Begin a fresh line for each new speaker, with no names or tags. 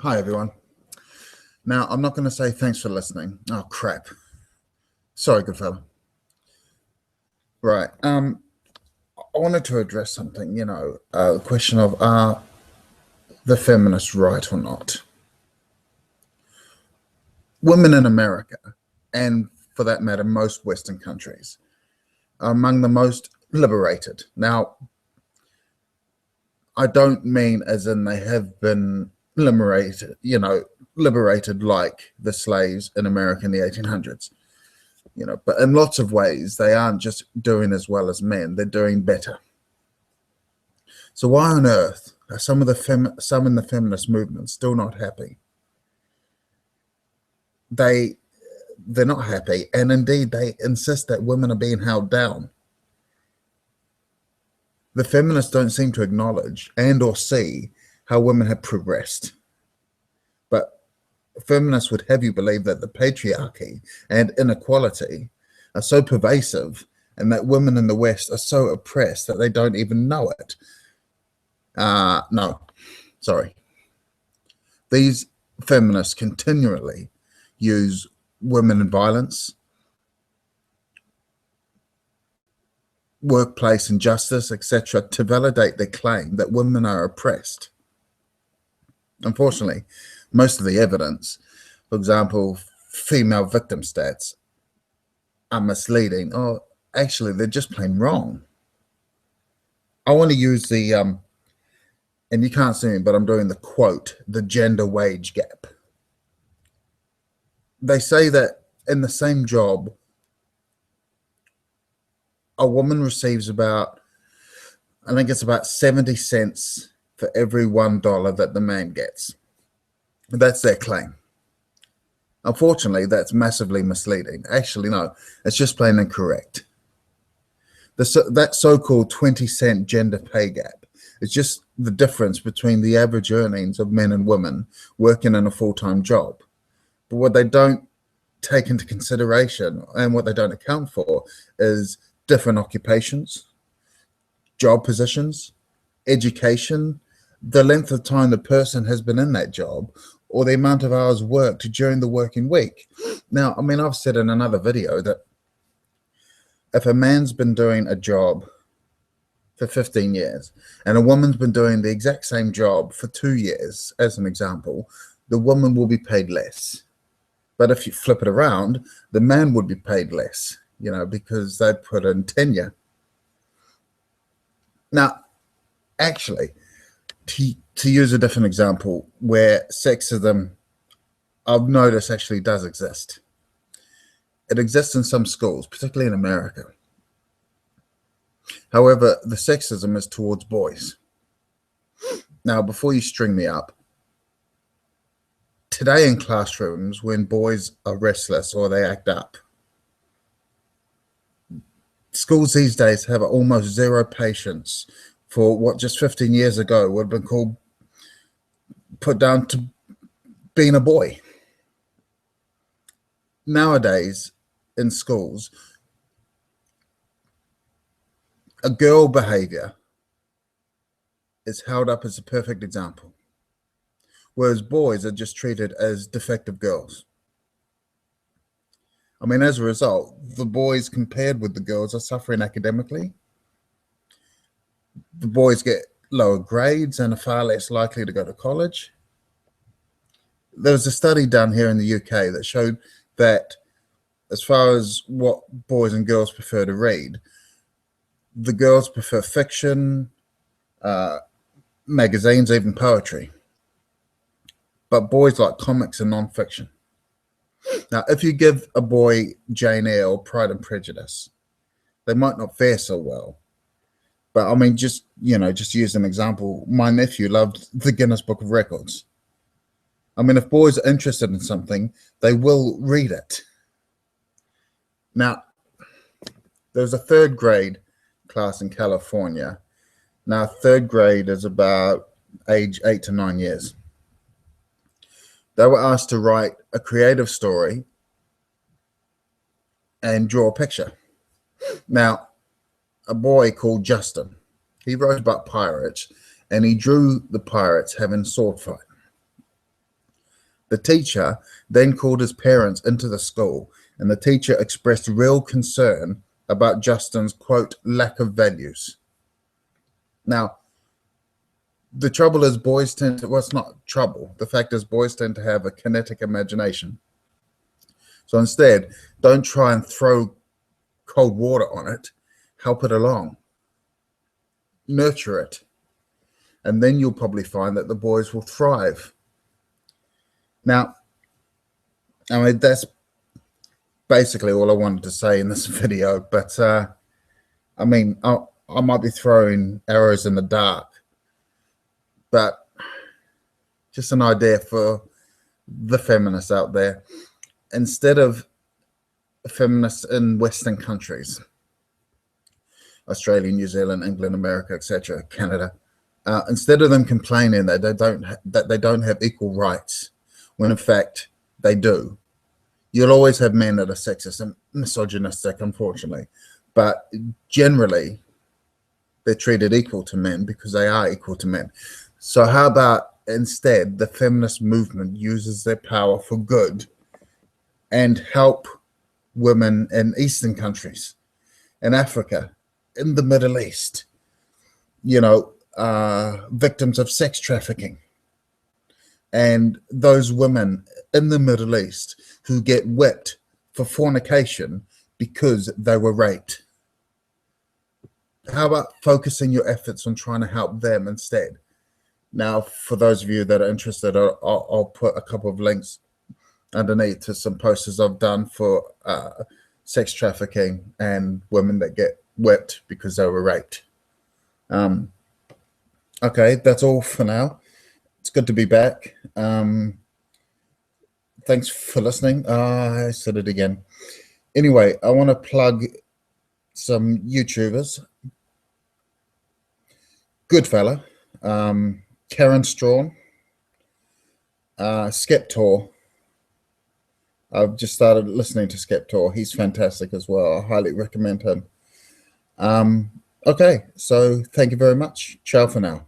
Hi, everyone. Now, I'm not going to say thanks for listening. Oh, crap. Sorry, good fella. Right. I wanted to address something, the question of are the feminists right or not? Women in America, and for that matter, most Western countries, are among the most liberated. Now, I don't mean as in they have been liberated like the slaves in America in the 1800s. But in lots of ways, they aren't just doing as well as men, they're doing better. So why on earth are some in the feminist movement still not happy? They're not happy, and indeed they insist that women are being held down. The feminists don't seem to acknowledge and or see how women have progressed. But feminists would have you believe that the patriarchy and inequality are so pervasive and that women in the West are so oppressed that they don't even know it. No, sorry. These feminists continually use women in violence, workplace injustice, etc., to validate their claim that women are oppressed. Unfortunately, most of the evidence, for example, female victim stats, are misleading, or actually they're just plain wrong. I want to use the, and you can't see me, but I'm doing the quote, the gender wage gap. They say that in the same job, a woman receives about, I think it's about 70 cents for every $1 that the man gets. That's their claim. Unfortunately, that's massively misleading. Actually, no, it's just plain incorrect. That so-called 20-cent gender pay gap is just the difference between the average earnings of men and women working in a full-time job. But what they don't take into consideration and what they don't account for is different occupations, job positions, education, the length of time the person has been in that job, or the amount of hours worked during the working week. Now, I mean, I've said in another video that if a man's been doing a job for 15 years and a woman's been doing the exact same job for 2 years, as an example, the woman will be paid less. But if you flip it around, the man would be paid less, because they put in tenure. Now, actually, to use a different example where sexism, I've noticed, actually does exist. It exists in some schools, particularly in America. However, the sexism is towards boys. Now, before you string me up, today in classrooms, when boys are restless or they act up, schools these days have almost zero patience for what just 15 years ago would have been put down to being a boy. Nowadays, in schools, a girl behavior is held up as a perfect example, whereas boys are just treated as defective girls. I mean, as a result, the boys compared with the girls are suffering academically. The boys get lower grades and are far less likely to go to college. There was a study done here in the UK that showed that as far as what boys and girls prefer to read, the girls prefer fiction, magazines, even poetry. But boys like comics and non-fiction. Now, if you give a boy Jane Eyre or Pride and Prejudice, they might not fare so well. But I mean, just use an example. My nephew loved the Guinness Book of Records. I mean, if boys are interested in something, they will read it. Now, there's a third grade class in California. Now, third grade is about age 8 to 9 years. They were asked to write a creative story and draw a picture. Now, a boy called Justin, he wrote about pirates and he drew the pirates having sword fight. The teacher then called his parents into the school, and the teacher expressed real concern about Justin's, quote, lack of values. Now, the trouble is boys tend to, well, it's not trouble. The fact is boys tend to have a kinetic imagination. So instead, don't try and throw cold water on it. Help it along. Nurture it. And then you'll probably find that the boys will thrive. Now, I mean, that's basically all I wanted to say in this video. But, I mean, I might be throwing arrows in the dark. But just an idea for the feminists out there. Instead of feminists in Western countries, Australia, New Zealand, England, America, etc., Canada, instead of them complaining that they don't have equal rights, when in fact they do, you'll always have men that are sexist and misogynistic, unfortunately. But generally, they're treated equal to men because they are equal to men. So how about instead the feminist movement uses their power for good and help women in Eastern countries, in Africa, in the Middle East, you know, victims of sex trafficking, and those women in the Middle East who get whipped for fornication because they were raped. How about focusing your efforts on trying to help them instead? Now, for those of you that are interested, I'll put a couple of links underneath to some posters I've done for sex trafficking and women that get whipped because they were raped. Okay, that's all for now. It's good to be back. Thanks for listening. I said it again. Anyway, I want to plug some YouTubers. Good fella. Karen Strawn, Skeptor. I've just started listening to Skeptor. He's fantastic as well. I highly recommend him. Okay, so thank you very much. Ciao for now.